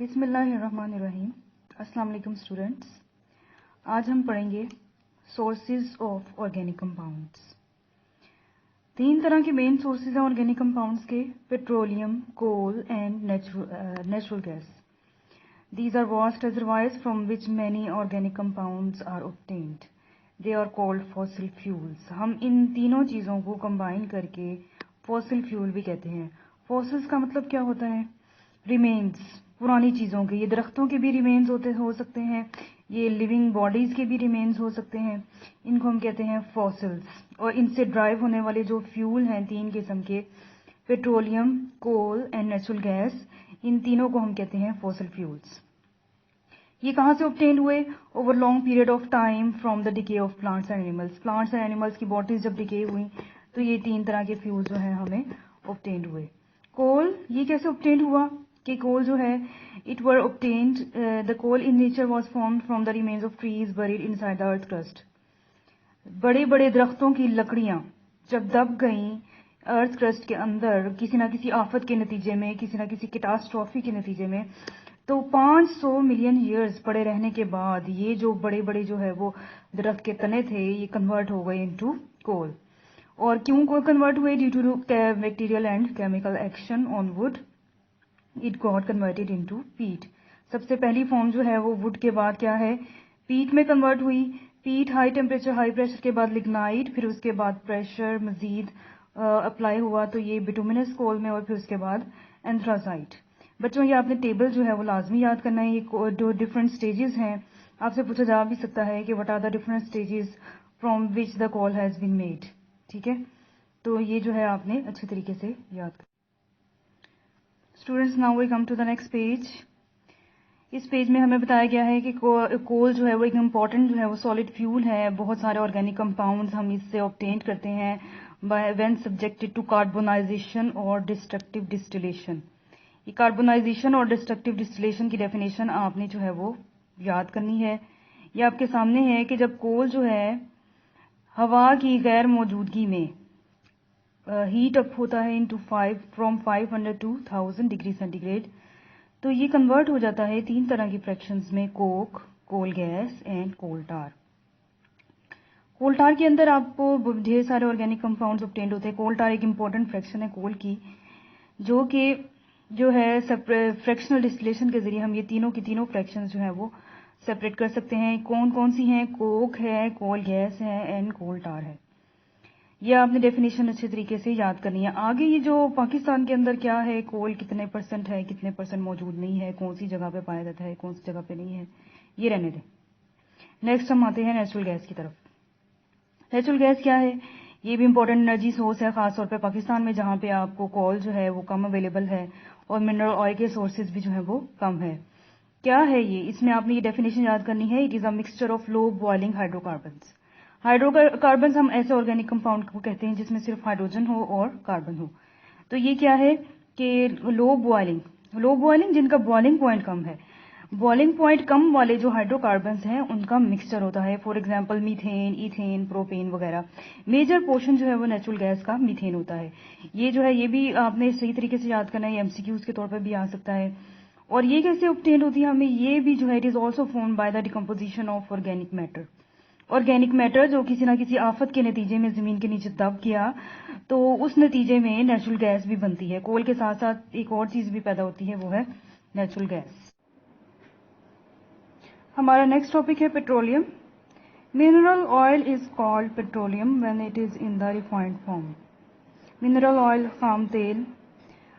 बिस्मिल्लाहिर्रहमानिर्रहीम। अस्सलाम वालेकुम स्टूडेंट्स। आज हम पढ़ेंगे सोर्सेज ऑफ ऑर्गेनिक कंपाउंड्स। 3 तरह के मेन सोर्सेज हैं ऑर्गेनिक कंपाउंड्स के: petroleum, coal and natural gas. These are vast reservoirs from which many organic compounds are obtained. They are called fossil fuels. हम इन तीनों चीज़ों को कंबाइन करके फॉसिल फ्यूल भी कहते हैं। फॉसिल्स का मतलब क्या होता है? रिमेन्स, पुरानी चीज़ों के। ये दरख्तों के भी रिमेन्स हो सकते हैं, ये लिविंग बॉडीज़ के भी रिमेन्स हो सकते हैं। इनको हम कहते हैं फॉसिल्स। और इनसे ड्राइव होने वाले जो फ्यूल हैं 3 किस्म के, petroleum, coal and natural gas, इन तीनों को हम कहते हैं फॉसिल फ्यूल्स। ये कहाँ से ऑब्टेन हुए? Over long period of time from the decay of plants and animals. Plants and animals की बॉडीज जब डिके हुई तो ये 3 तरह के फ्यूल जो हैं हमें ऑब्टेन हुए। कोल, ये कैसे ऑब्टेन हुआ कि कोल जो है it were obtained, the coal in nature was formed from the remains of trees buried inside the earth crust. बड़े बड़े दरख्तों की लकड़ियां जब दब गईं अर्थ क्रस्ट के अंदर किसी ना किसी आफत के नतीजे में, किसी ना किसी कैटास्ट्रॉफी के नतीजे में, तो 500 मिलियन ईयर्स पड़े रहने के बाद ये जो बड़े बड़े जो है वो दरख्त के तने थे ये कन्वर्ट हो गए इनटू कोल। और क्यों कोल कन्वर्ट हुए? Due to bacterial and chemical action on wood, it got converted into peat. सबसे पहली फॉर्म जो है वो वुड के बाद क्या है? पीट में कन्वर्ट हुई। पीट हाई टेम्परेचर हाई प्रेशर के बाद लिग्नाइट, फिर उसके बाद प्रेशर मजीद अप्लाई हुआ तो ये बिटुमिनस कोल में, और फिर उसके बाद एंथ्रासाइट। बच्चों ये आपने टेबल जो है वो लाजमी याद करना है। ये दो डिफरेंट स्टेजेस हैं। आपसे पूछा जा भी सकता है कि what are the different stages from which the coal has been made. ठीक है, तो ये जो है आपने अच्छे तरीके से याद कर। Students, now we come to the next page. इस पेज में हमें बताया गया है कि कोल जो है वो एक इम्पॉर्टेंट जो है वो सॉलिड फ्यूल है। बहुत सारे ऑर्गेनिक कंपाउंड्स हम इससे ऑब्टेन करते हैं व्हेन सब्जेक्टेड टू कार्बोनाइजेशन और डिस्ट्रक्टिव डिस्टिलेशन। ये कार्बोनाइजेशन और डिस्ट्रक्टिव डिस्टिलेशन की डेफिनेशन आपने जो है वो याद करनी है। ये आपके सामने है कि जब कोल जो है हवा की गैर मौजूदगी में हीट अप होता है इनटू 500 टू 1000 डिग्री सेंटीग्रेड, तो ये कन्वर्ट हो जाता है 3 तरह की फ्रैक्शंस में: coke, coal gas and coal tar. Coal tar के अंदर आपको ढेर सारे ऑर्गेनिक कंपाउंड्स ऑब्टेन्ड होते हैं। कोल टार एक इम्पॉर्टेंट फ्रैक्शन है कोल की, जो कि जो है फ्रैक्शनल डिस्टिलेशन के जरिए हम ये तीनों की तीनों फ्रैक्शंस जो है वो सेपरेट कर सकते हैं। कौन कौन सी हैं? कोक है, कोल गैस है एंड कोल टार है। ये आपने डेफिनेशन अच्छे तरीके से याद करनी है। आगे ये जो पाकिस्तान के अंदर क्या है, कोल कितने परसेंट है, कितने परसेंट मौजूद नहीं है, कौन सी जगह पे पाया जाता है, कौन सी जगह पे नहीं है, ये रहने दें। नेक्स्ट हम आते हैं नेचुरल गैस की तरफ। नेचुरल गैस क्या है? ये भी इंपॉर्टेंट एनर्जी सोर्स है, खासतौर पे पाकिस्तान में जहाँ पे आपको कोल जो है वो कम अवेलेबल है और मिनरल ऑयल के सोर्सेज भी जो है वो कम है। क्या है ये? इसमें आपने ये डेफिनेशन याद करनी है। It is a mixture of low boiling hydrocarbons. Hydrocarbons हम ऐसे ऑर्गेनिक कंपाउंड को कहते हैं जिसमें सिर्फ हाइड्रोजन हो और कार्बन हो। तो ये क्या है कि लो बॉइलिंग जिनका बॉइलिंग पॉइंट कम है। बॉइलिंग पॉइंट कम वाले जो हाइड्रोकार्बन्स हैं उनका मिक्सचर होता है। For example methane, ethane, propane वगैरह। मेजर पोर्शन जो है वो नेचुरल गैस का मीथेन होता है। ये जो है ये भी आपने सही तरीके से याद करना है। एमसीक्यूज के तौर पर भी आ सकता है। और ये कैसे ऑब्टेन होती है हमें? ये भी जो है it is also formed by the decomposition of organic matter. Organic matter जो किसी ना किसी आफत के नतीजे में जमीन के नीचे दब गया तो उस नतीजे में नेचुरल गैस भी बनती है। कोल के साथ साथ एक और चीज भी पैदा होती है, वो है नेचुरल गैस। हमारा नेक्स्ट टॉपिक है petroleum. Mineral oil is called petroleum when it is in the refined form. Mineral oil, खाम तेल,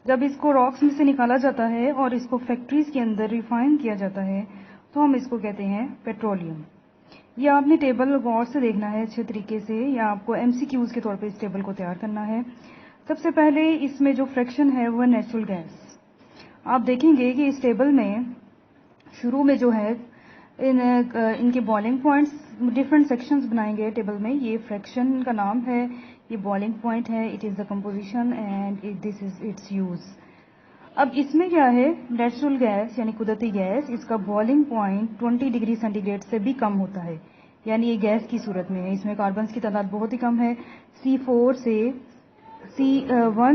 जब इसको रॉक्स में से निकाला जाता है और इसको फैक्ट्रीज के अंदर रिफाइन किया जाता है तो हम इसको कहते हैं पेट्रोलियम। ये आपने टेबल गौर से देखना है अच्छे तरीके से, या आपको एमसीक्यूज के तौर पे इस टेबल को तैयार करना है। सबसे पहले इसमें जो फ्रैक्शन है वो है नेचुरल गैस। आप देखेंगे कि इस टेबल में शुरू में जो है इनके बॉइलिंग पॉइंट्स डिफरेंट सेक्शंस बनाएंगे टेबल में। ये फ्रैक्शन का नाम है, ये बॉइलिंग पॉइंट है, it is the composition and this is it's use. अब इसमें क्या है, नेचुरल गैस यानी कुदरती गैस, इसका बॉइलिंग पॉइंट 20 डिग्री सेंटीग्रेड से भी कम होता है, यानी ये गैस की सूरत में है। इसमें कार्बन की तादाद बहुत ही कम है, C1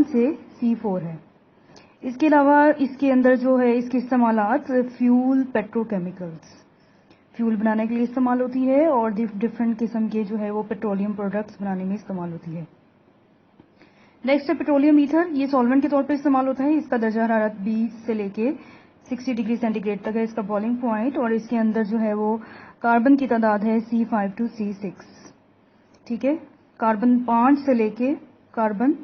से C4 है। इसके अलावा इसके अंदर जो है इसके इस्तेमालात फ्यूल, पेट्रोकेमिकल्स, फ्यूल बनाने के लिए इस्तेमाल होती है और डिफरेंट किस्म के जो है वो पेट्रोलियम प्रोडक्ट्स बनाने में इस्तेमाल होती है। नेक्स्ट है पेट्रोलियम ईथर। ये सॉल्वेंट के तौर पे इस्तेमाल होता है। इसका दर्जा हरारत 20 से लेके 60 डिग्री सेंटीग्रेड तक है इसका बॉइलिंग पॉइंट, और इसके अंदर जो है वो कार्बन की तादाद है C5 to C6। ठीक है, कार्बन 5 से लेके कार्बन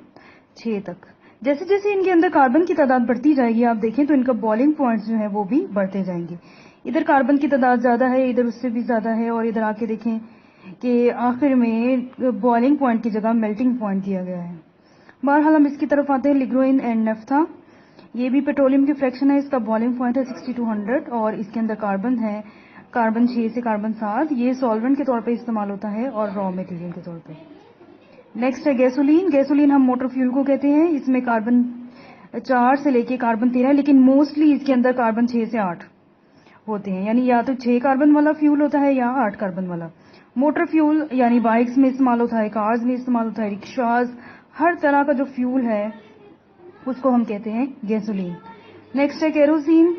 6 तक। जैसे जैसे इनके अंदर कार्बन की तादाद बढ़ती जाएगी, आप देखें तो इनका बॉइलिंग पॉइंट जो है वो भी बढ़ते जाएंगे। इधर कार्बन की तादाद ज्यादा है, इधर उससे भी ज्यादा है, और इधर आके देखें कि आखिर में बॉइलिंग पॉइंट की जगह मेल्टिंग पॉइंट दिया गया है। बहरहाल हम इसकी तरफ आते हैं, लिग्रोइन एंड नेफ्था। ये भी पेट्रोलियम की फ्रैक्शन है। इसका बॉइलिंग पॉइंट है 60 to 100 और इसके अंदर कार्बन है कार्बन 6 से कार्बन 7। ये सॉल्वेंट के तौर पे इस्तेमाल होता है और रॉ मटेरियल के तौर पे। नेक्स्ट है गैसोलीन। गैसोलीन हम मोटर फ्यूल को कहते हैं। इसमें कार्बन 4 से लेके कार्बन 13, लेकिन मोस्टली इसके अंदर कार्बन 6 से 8 होते हैं, यानी या तो 6 कार्बन वाला फ्यूल होता है या 8 कार्बन वाला। मोटर फ्यूल यानी बाइक्स में इस्तेमाल होता है, कार्स में इस्तेमाल होता है, रिक्शाज, हर तरह का जो फ्यूल है उसको हम कहते हैं गैसोलीन। नेक्स्ट है केरोसिन।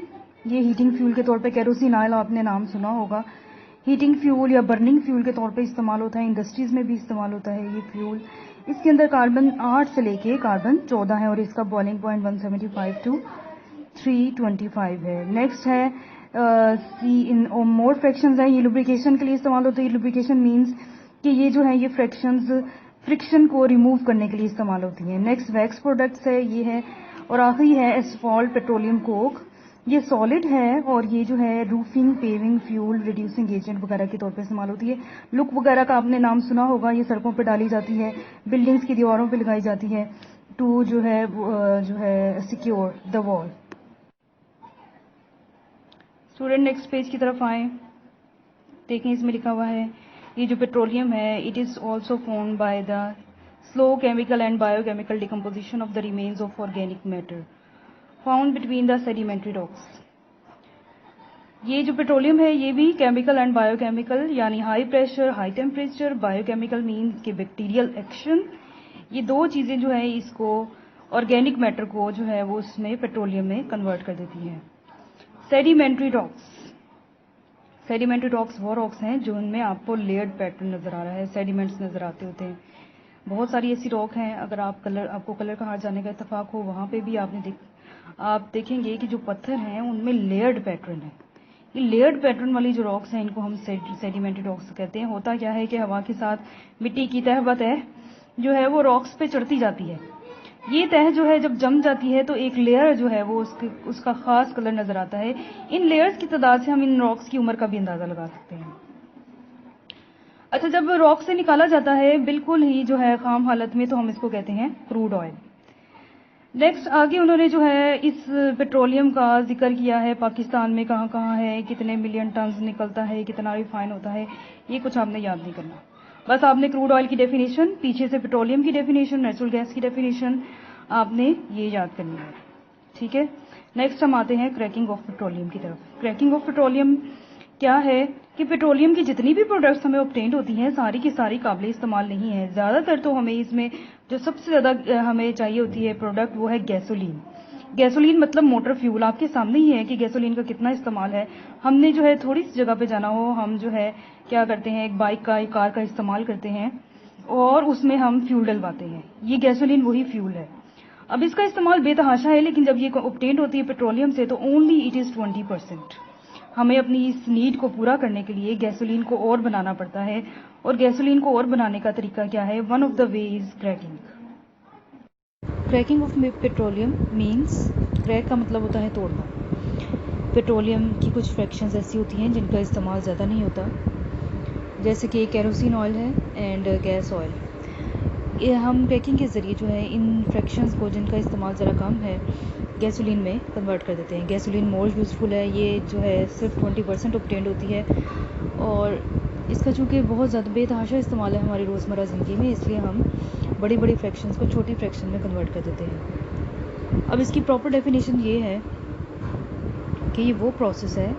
ये हीटिंग फ्यूल के तौर पे केरोसिन ऑयल आपने नाम सुना होगा। हीटिंग फ्यूल या बर्निंग फ्यूल के तौर पे इस्तेमाल होता है, इंडस्ट्रीज में भी इस्तेमाल होता है ये फ्यूल। इसके अंदर कार्बन 8 से लेके कार्बन 14 है और इसका बॉइलिंग पॉइंट 175 to 325 है। नेक्स्ट है सी इन मोर फ्रैक्शंस है। ये लुब्रिकेशन के लिए इस्तेमाल होता है। लुब्रिकेशन मीन्स कि ये जो है ये फ्रैक्शंस फ्रिक्शन को रिमूव करने के लिए इस्तेमाल होती हैं। नेक्स्ट वैक्स प्रोडक्ट्स है ये है, और आखिरी है एस्फॉल्ट पेट्रोलियम कोक। ये सॉलिड है और ये जो है roofing, paving, fuel reducing agent वगैरह के तौर पे इस्तेमाल होती है। लुक वगैरह का आपने नाम सुना होगा। ये सड़कों पे डाली जाती है, बिल्डिंग्स की दीवारों पे लगाई जाती है टू जो है secure the wall. Student next page की तरफ आए, देखें इसमें लिखा हुआ है ये जो पेट्रोलियम है it is also formed by the slow chemical and biochemical decomposition of the remains of organic matter found between the sedimentary rocks. ये जो पेट्रोलियम है ये भी केमिकल एंड बायोकेमिकल यानी high pressure, high temperature, biochemical means के bacterial action, ये दो चीजें जो है इसको ऑर्गेनिक मैटर को जो है वो उसमें पेट्रोलियम में कन्वर्ट कर देती है। Sedimentary rocks. सेडिमेंट्री रॉक्स वो रॉक्स हैं जो उनमें आपको लेयर्ड पैटर्न नजर आ रहा है, सेडिमेंट्स नजर आते होते हैं। बहुत सारी ऐसी रॉक हैं, अगर आपको कलर कहाँ जाने का इत्तेफाक हो वहां पे भी आप देखेंगे कि जो पत्थर हैं उनमें लेयर्ड पैटर्न है। ये लेयर्ड पैटर्न वाली जो रॉक्स हैं इनको हम सेडिमेंट्री रॉक्स कहते हैं। होता क्या है कि हवा के साथ मिट्टी की तह ब तह जो है वो रॉक्स पे चढ़ती जाती है। ये तह जो है जब जम जाती है तो एक लेयर जो है वो उसका खास कलर नजर आता है। इन लेयर्स की तादाद से हम इन रॉक्स की उम्र का भी अंदाजा लगा सकते हैं। अच्छा, जब रॉक से निकाला जाता है बिल्कुल ही जो है खाम हालत में तो हम इसको कहते हैं क्रूड ऑयल। नेक्स्ट आगे उन्होंने जो है इस पेट्रोलियम का जिक्र किया है, पाकिस्तान में कहाँ कहाँ है, कितने मिलियन टन निकलता है, कितना रिफाइन होता है, ये कुछ आपने याद नहीं करना। बस आपने क्रूड ऑयल की डेफिनेशन, पीछे से पेट्रोलियम की डेफिनेशन, नेचुरल गैस की डेफिनेशन आपने ये याद करनी है। ठीक है, नेक्स्ट हम आते हैं क्रैकिंग ऑफ पेट्रोलियम की तरफ। क्रैकिंग ऑफ पेट्रोलियम क्या है कि पेट्रोलियम की जितनी भी प्रोडक्ट्स हमें ऑब्टेन्ड होती हैं सारी की सारी काबिल इस्तेमाल नहीं है। ज्यादातर तो हमें इसमें जो सबसे ज्यादा हमें चाहिए होती है प्रोडक्ट वो है गैसोलीन। गैसोलीन मतलब मोटर फ्यूल। आपके सामने ही है कि गैसोलीन का कितना इस्तेमाल है। हमने जो है थोड़ी सी जगह पे जाना हो, हम जो है क्या करते हैं, एक बाइक का, एक कार का इस्तेमाल करते हैं और उसमें हम फ्यूल डलवाते हैं। ये गैसोलीन वही फ्यूल है। अब इसका इस्तेमाल बेतहाशा है, लेकिन जब ये ऑब्टेन्ड होती है पेट्रोलियम से तो ओनली इट इज 20%। हमें अपनी इस नीड को पूरा करने के लिए गैसोलीन को और बनाना पड़ता है, और गैसोलीन को और बनाने का तरीका क्या है? One of the way is cracking. Cracking of petroleum means, crack का मतलब होता है तोड़ना। पेट्रोलियम की कुछ फ्रैक्शंस ऐसी होती हैं जिनका इस्तेमाल ज़्यादा नहीं होता, जैसे कि केरोसिन ऑयल है एंड गैस ऑयल। ये हम क्रैकिंग के ज़रिए जो है इन फ्रैक्शंस को जिनका इस्तेमाल ज़रा कम है गैसोलीन में कन्वर्ट कर देते हैं। गैसोलीन मोर यूज़फुल है, ये जो है सिर्फ 20% ऑब्टेन्ड होती है और इसका चूँकि बहुत ज़्यादा बेतहाशा इस्तेमाल है हमारी रोज़मर्रा ज़िंदगी में, इसलिए हम बड़ी बड़ी फ्रैक्शंस को छोटी फ्रैक्शन में कन्वर्ट कर देते हैं। अब इसकी प्रॉपर डेफिनेशन ये है कि ये वो प्रोसेस है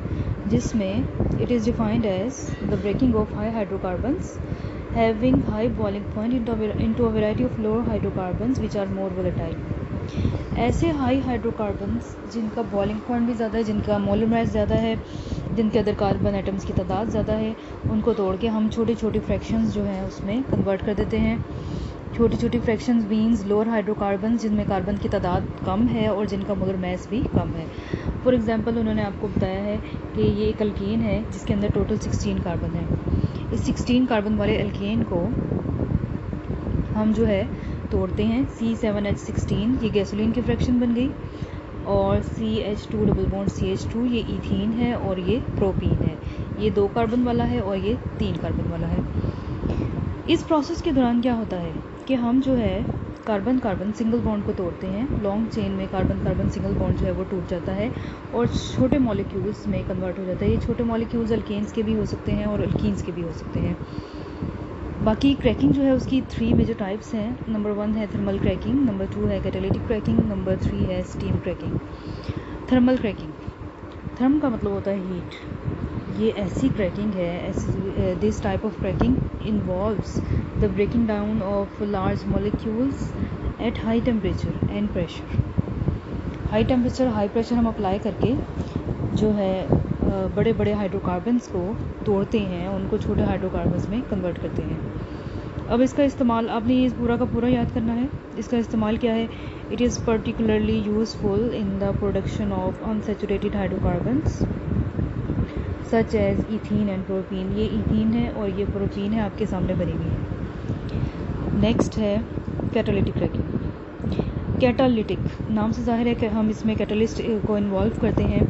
जिसमें it is defined as the breaking of high hydrocarbons having high boiling point into a variety of lower hydrocarbons which are more volatile। ऐसे हाई हाइड्रोकार्बन्स जिनका बॉइलिंग पॉइंट भी ज़्यादा है, जिनका मोलर मास ज़्यादा है, जिनके अंदर कार्बन एटम्स की तादाद ज़्यादा है, उनको तोड़ के हम छोटी छोटी फ्रैक्शंस जो हैं उसमें कन्वर्ट कर देते हैं। छोटी छोटी फ्रैक्शंस मीन्स लोअर हाइड्रोकार्बन्स जिनमें कार्बन की तादाद कम है और जिनका मोलर मास भी कम है। फॉर एग्जांपल उन्होंने आपको बताया है कि ये एक अल्केन है जिसके अंदर टोटल 16 कार्बन है। इस 16 कार्बन वाले अल्केन को हम जो है तोड़ते हैं। C7H16 ये गैसोलीन की फ्रैक्शन बन गई, और CH2 डबल बॉन्ड CH2 ये इथीन है और ये प्रोपीन है। ये 2 कार्बन वाला है और ये 3 कार्बन वाला है। इस प्रोसेस के दौरान क्या होता है कि हम जो है कार्बन कार्बन सिंगल बॉन्ड को तोड़ते हैं। लॉन्ग चेन में कार्बन कार्बन सिंगल बॉन्ड जो है वो टूट जाता है और छोटे मॉलिक्यूल्स में कन्वर्ट हो जाता है। ये छोटे मॉलिक्यूल्स अल्केन्स के भी हो सकते हैं और अल्कीन्स के भी हो सकते हैं। बाकी क्रैकिंग जो है उसकी 3 मेजर टाइप्स हैं। नंबर 1 है थर्मल क्रैकिंग, नंबर 2 है कैटालिटिक क्रैकिंग, नंबर 3 है steam cracking. Thermal cracking, therm का मतलब होता है हीट। ये ऐसी क्रैकिंग है, this type of cracking involves the breaking down of large molecules at high temperature and pressure. High temperature high pressure हम अप्लाई करके जो है बड़े बड़े हाइड्रोकार्बन्स को तोड़ते हैं, उनको छोटे हाइड्रोकार्बन्स में कन्वर्ट करते हैं। अब इसका इस्तेमाल आपने ये पूरा का पूरा याद करना है। इसका इस्तेमाल क्या है? It is particularly useful in the production of unsaturated hydrocarbons such as ethene and propene. ये इथीन है और ये प्रोपीन है, आपके सामने बनी हुई है। नेक्स्ट है कैटालिटिक क्रैकिंग। कैटालिटिक नाम से जाहिर है कि हम इसमें कैटलिस्ट को इन्वॉल्व करते हैं।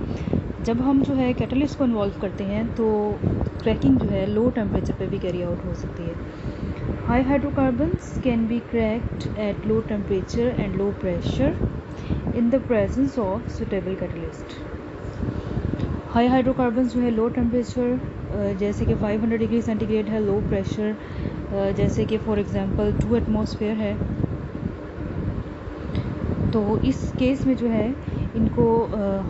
जब हम जो है कैटलिस्ट को इन्वॉल्व करते हैं तो क्रैकिंग जो है लो टेम्परेचर पे भी कैरी आउट हो सकती है। High hydrocarbons can be cracked at low temperature and low pressure in the presence of suitable catalyst. High hydrocarbons जो है लो टेम्परेचर जैसे कि 500 डिग्री सेंटीग्रेड है, लो प्रेशर जैसे कि फॉर एग्जांपल 2 एटमॉस्फेयर है, तो इस केस में जो है इनको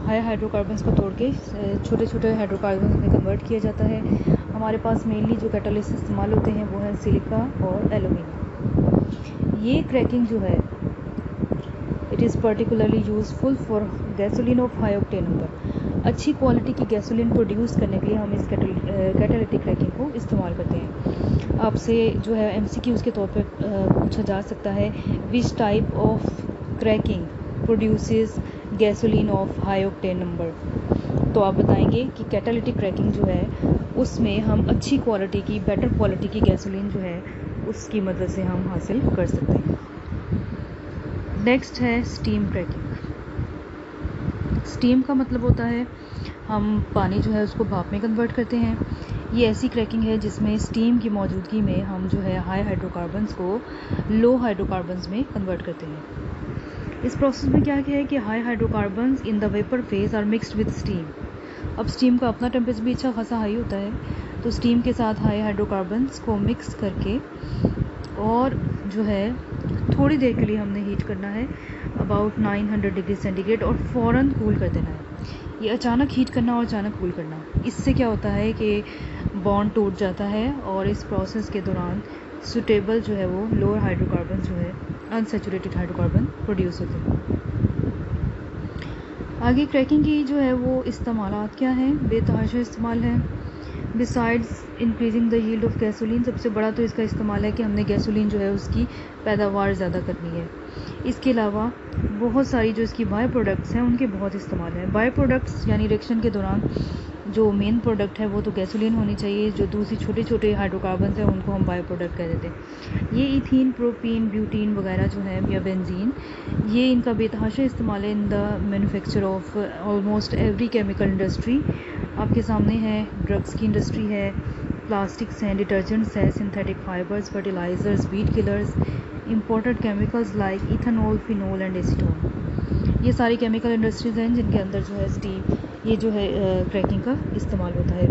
हाई हाइड्रोकार्बन्स को तोड़ के छोटे छोटे हाइड्रोकार्बन्स में कन्वर्ट किया जाता है। हमारे पास मेनली जो कैटलिस्ट इस्तेमाल होते हैं वो है सिलिका और एल्यूमिनियम। ये क्रैकिंग जो है it is particularly useful for gasoline of high octane number. अच्छी क्वालिटी की गैसोलीन प्रोड्यूस करने के लिए हम इस कैटालिटिक क्रैकिंग को इस्तेमाल करते हैं। आपसे जो है MCQs के तौर पे पूछा जा सकता है which type of cracking produces gasoline of high octane number. तो आप बताएंगे कि कैटालिटिक क्रैकिंग जो है उसमें हम अच्छी क्वालिटी की बेटर क्वालिटी की गैसोलीन जो है उसकी मदद से हम हासिल कर सकते हैं। नेक्स्ट है स्टीम क्रैकिंग। स्टीम का मतलब होता है हम पानी जो है उसको भाप में कन्वर्ट करते हैं। ये ऐसी क्रैकिंग है जिसमें स्टीम की मौजूदगी में हम जो है हाई हाइड्रोकार्बन्स को लो हाइड्रोकार्बन्स में कन्वर्ट करते हैं। इस प्रोसेस में क्या है कि high hydrocarbons in the vapour phase are mixed with steam. अब स्टीम का अपना टेम्परेचर भी अच्छा खासा हाई होता है, तो स्टीम के साथ हाई हाइड्रोकार्बन्स को मिक्स करके और जो है थोड़ी देर के लिए हमने हीट करना है, अबाउट 900 डिग्री सेंटीग्रेड, और फ़ौरन कूल कर देना है। ये अचानक हीट करना और अचानक कूल करना, इससे क्या होता है कि बॉन्ड टूट जाता है और इस प्रोसेस के दौरान सुटेबल जो है वो लोअर हाइड्रोकार्बन जो है अनसैचुरेटेड हाइड्रोकार्बन प्रोड्यूस होते हैं। आगे क्रैकिंग की जो है वो इस्तेमालात क्या हैं? बेतहाशा इस्तेमाल है। Besides increasing the yield of gasoline, सबसे बड़ा तो इसका इस्तेमाल है कि हमने गैसोलीन जो है उसकी पैदावार ज़्यादा करनी है। इसके अलावा बहुत सारी जो इसकी बाय प्रोडक्ट्स हैं उनके बहुत इस्तेमाल है। बाय प्रोडक्ट्स यानी रिएक्शन के दौरान जो मेन प्रोडक्ट है वो तो गैसोलीन होनी चाहिए, जो दूसरी छोटे छोटे हाइड्रोकार्बन्स हैं उनको हम बाय प्रोडक्ट कह देते हैं। ये इथीन, प्रोपीन, ब्यूटीन वगैरह जो है या बेंजीन, ये इनका बेतहाशा इस्तेमाल है in the manufacture of almost every chemical industry. आपके सामने है ड्रग्स की इंडस्ट्री है, प्लास्टिक्स हैं, डिटर्जेंट्स है, synthetic fibres, fertilisers, weed killers, imported chemicals like ethanol, phenol and acetone. ये सारी केमिकल इंडस्ट्रीज़ हैं जिनके अंदर जो है स्टीम ये जो है क्रैकिंग का इस्तेमाल होता है।